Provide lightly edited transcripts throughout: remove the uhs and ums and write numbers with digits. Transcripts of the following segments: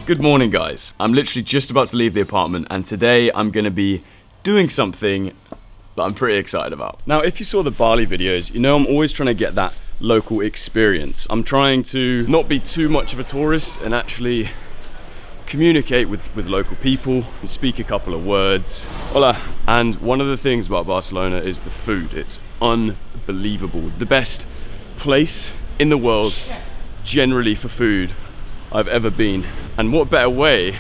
Good morning, guys. I'm literally just about to leave the apartment, and today I'm gonna be doing something that I'm pretty excited about. Now, if you saw the Bali videos, you know I'm always trying to get that local experience. I'm trying to not be too much of a tourist and actually communicate with local people, speak a couple of words. Hola. And one of the things about Barcelona is the food. It's unbelievable. The best place in the world, generally, for food I've ever been. And what better way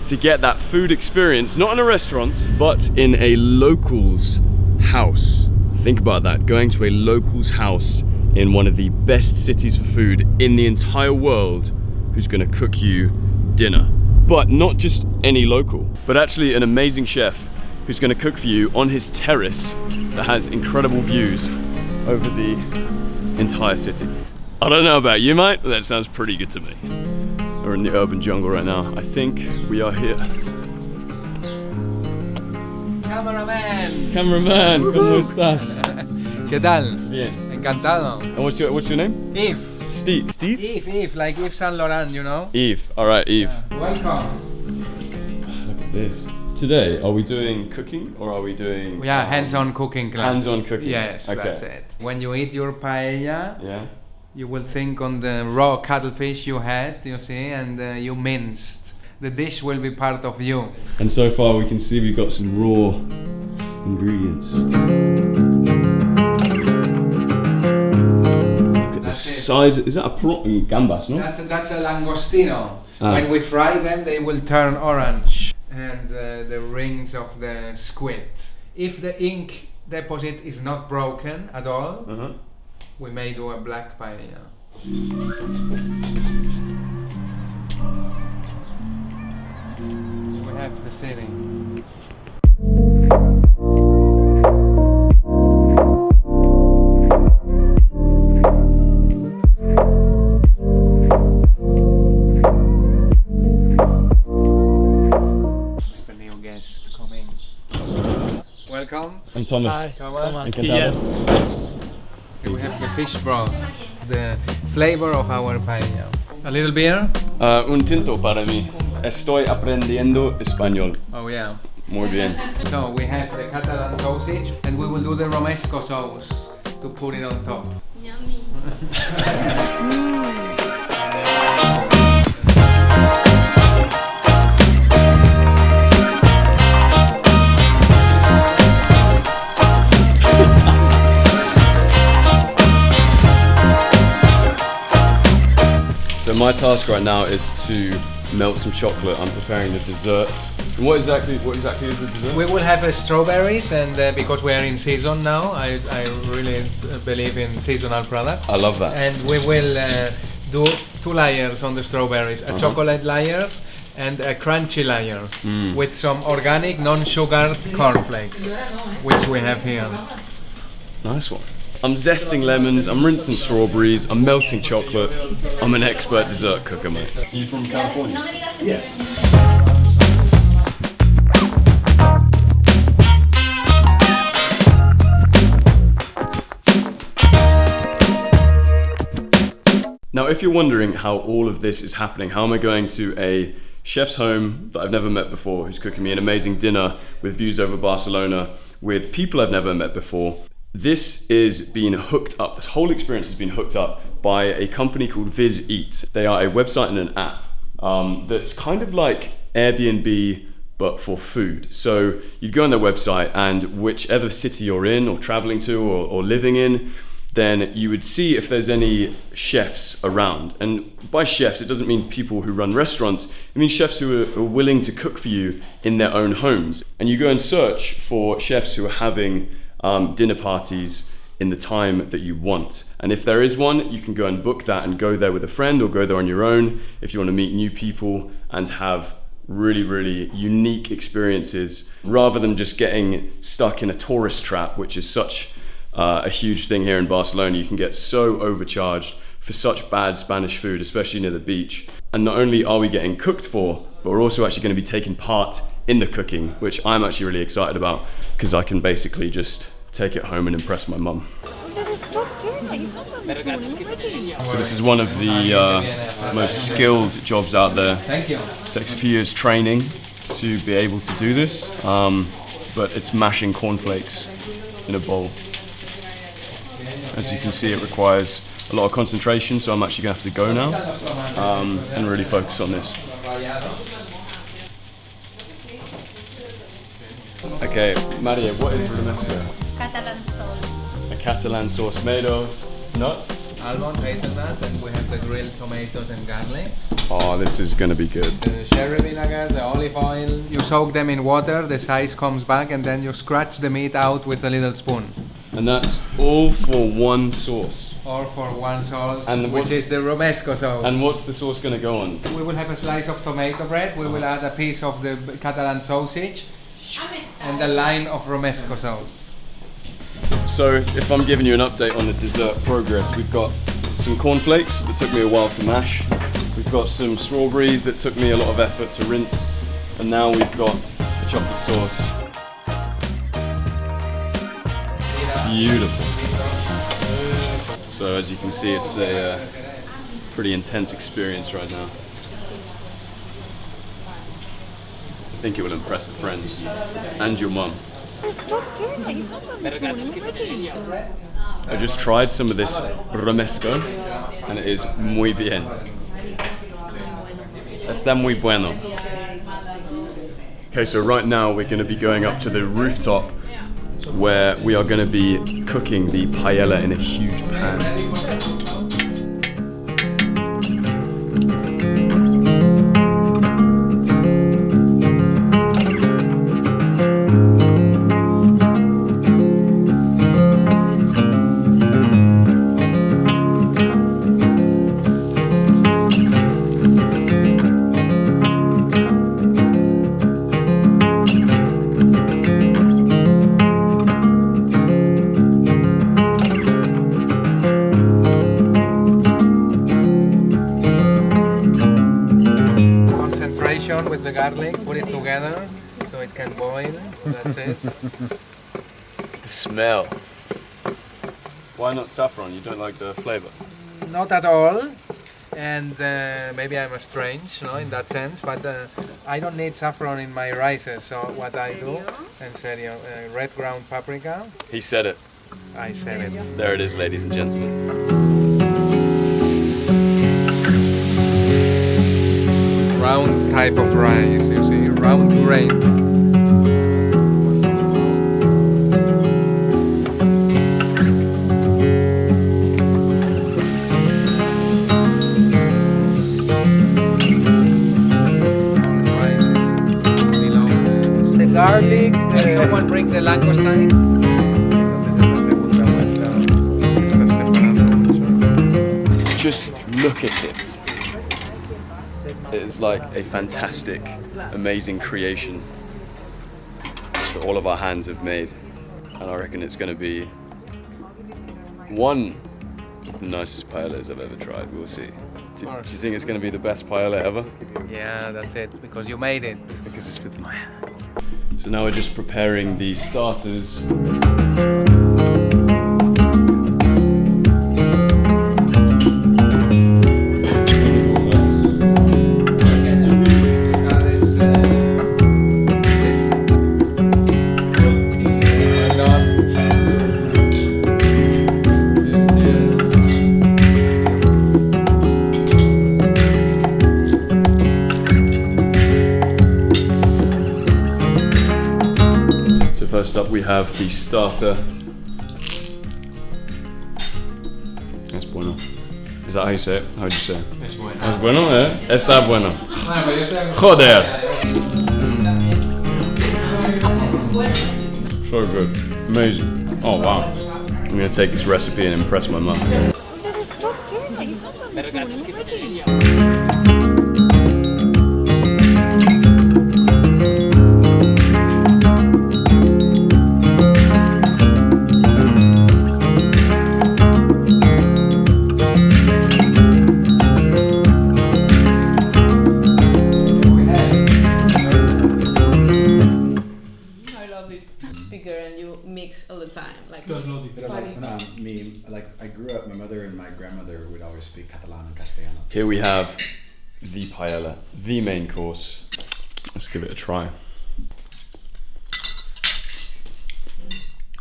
to get that food experience, not in a restaurant, but in a local's house. Think about that, going to a local's house in one of the best cities for food in the entire world, who's gonna cook you dinner. But not just any local, but actually an amazing chef who's gonna cook for you on his terrace that has incredible views over the entire city. I don't know about you, mate, but that sounds pretty good to me. We're in the urban jungle right now. I think we are here. Cameraman, ¿cómo estás? ¿Qué tal? Bien. Encantado. And what's your name? Yves. Steve. Steve? Yves, like Yves Saint Laurent, you know? Eve. All right, Eve. Welcome. Look at this. Today, are we doing cooking or are we doing? Yeah, hands-on cooking class. Hands-on cooking. Yes, Okay. that's it. When you eat your paella, Yeah. you will think on the raw cuttlefish you had, you see, and you minced. The dish will be part of you. And so far we can see we've got some raw ingredients. Look at the size. Is that a prawn? Gambas, no? That's a langostino. Ah. When we fry them, they will turn orange. And the rings of the squid. If the ink deposit is not broken at all, we may do a black paella. We have the seating. A new guest coming. Welcome. I'm Thomas. Hi, Thomas. Encantado. We have the fish broth, the flavor of our paella. A little beer? Un tinto para mí. Estoy aprendiendo español. Oh yeah. Muy bien. So we have the Catalan sausage and we will do the romesco sauce to put it on top. Yummy. So my task right now is to melt some chocolate. I'm preparing the dessert. And what exactly is the dessert? We will have strawberries and because we are in season now, I really believe in seasonal products. I love that. And we will do 2 layers on the strawberries, a chocolate layer and a crunchy layer with some organic non-sugared cornflakes, which we have here. Nice one. I'm zesting lemons, I'm rinsing strawberries, I'm melting chocolate. I'm an expert dessert cooker, mate. Are you from California? Yes. Now, if you're wondering how all of this is happening, how am I going to a chef's home that I've never met before, who's cooking me an amazing dinner with views over Barcelona, with people I've never met before, this is being hooked up. This whole experience has been hooked up by a company called Viz Eat. They are a website and an app that's kind of like Airbnb, but for food. So you go on their website, and whichever city you're in or traveling to or living in, then you would see if there's any chefs around. And by chefs, it doesn't mean people who run restaurants. It means chefs who are willing to cook for you in their own homes. And you go and search for chefs who are having dinner parties in the time that you want. And if there is one, you can go and book that and go there with a friend or go there on your own if you want to meet new people and have really, really unique experiences rather than just getting stuck in a tourist trap, which is such a huge thing here in Barcelona. You can get so overcharged for such bad Spanish food, especially near the beach. And not only are we getting cooked for, but we're also actually going to be taking part in the cooking, which I'm actually really excited about because I can basically just take it home and impress my mum. Stop doing So this is one of the most skilled jobs out there. Thank you. It takes a few years training to be able to do this, but it's mashing cornflakes in a bowl. As you can see, it requires a lot of concentration, so I'm actually going to have to go now and really focus on this. Okay, Maria, what is romesco? Catalan sauce. A Catalan sauce made of nuts? Almond, hazelnut, and we have the grilled tomatoes and garlic. Oh, this is going to be good. The sherry vinegar, the olive oil. You soak them in water, the size comes back, and then you scratch the meat out with a little spoon. And that's all for one sauce. Or for one sauce, And which is the romesco sauce. And what's the sauce going to go on? We will have a slice of tomato bread, we will add a piece of the Catalan sausage, and a line of romesco sauce. So, if I'm giving you an update on the dessert progress, we've got some cornflakes that took me a while to mash. We've got some strawberries that took me a lot of effort to rinse. And now we've got the chocolate sauce. Beautiful. So as you can see, it's a pretty intense experience right now. I think it will impress the friends and your mum. Stop doing that. You've had that this morning already. I just tried some of this romesco and it is muy bien. Está muy bueno. Okay, so right now we're going to be going up to the rooftop where we are going to be cooking the paella in a huge pan. With the garlic, put it together so it can boil. That's it. The smell. Why not saffron? You don't like the flavor? Not at all. And maybe I'm strange, in that sense. But I don't need saffron in my rices. So what I do, en serio, red ground paprika. He said it. I said it. There it is, ladies and gentlemen. Round type of rice, you see, round grain. The garlic, can someone bring the langoustine? Just look at it. It is like a fantastic, amazing creation that all of our hands have made. And I reckon it's going to be one of the nicest paellas I've ever tried. We'll see. Do you think it's going to be the best paella ever? Yeah, that's it, because you made it. Because it's with my hands. So now we're just preparing the starters. First up we have the starter. Es bueno. Is that how you say it? How do you say it? Es bueno. Es bueno, eh? Está bueno. Joder! So good. Amazing. Oh wow. I'm gonna take this recipe and impress my mum. Stop doing that. You've had that this morning already. Speaker and you mix all the time. like Me, like I grew up, my mother and my grandmother would always speak Catalan and Castellano. Here we have the paella, the main course. Let's give it a try.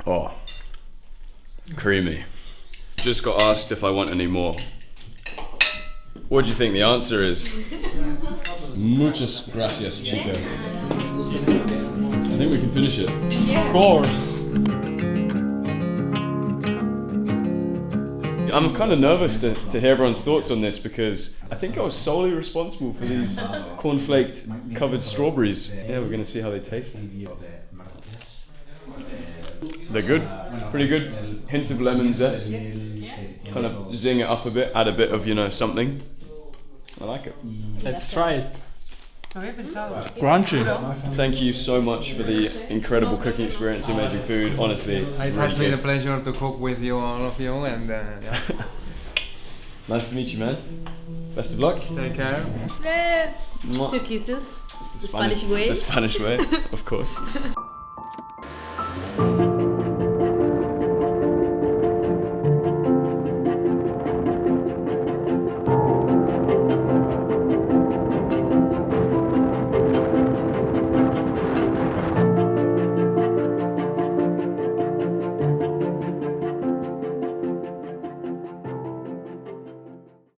Oh, creamy. Just got asked if I want any more. What do you think the answer is? Muchas gracias, chico. I think we can finish it. Yeah. Of course. I'm kind of nervous to hear everyone's thoughts on this because I think I was solely responsible for these cornflaked covered strawberries. Yeah, we're going to see how they taste. They're good, pretty good. Hint of lemon zest. Kind of zing it up a bit, add a bit of, something. I like it. Let's try it. Crunchy. Thank you so much for the incredible cooking experience, amazing food, honestly. It has been a pleasure to cook with you, all of you, and yeah. Nice to meet you, man. Best of luck. Take care. Two kisses. The Spanish way. The Spanish way, of course.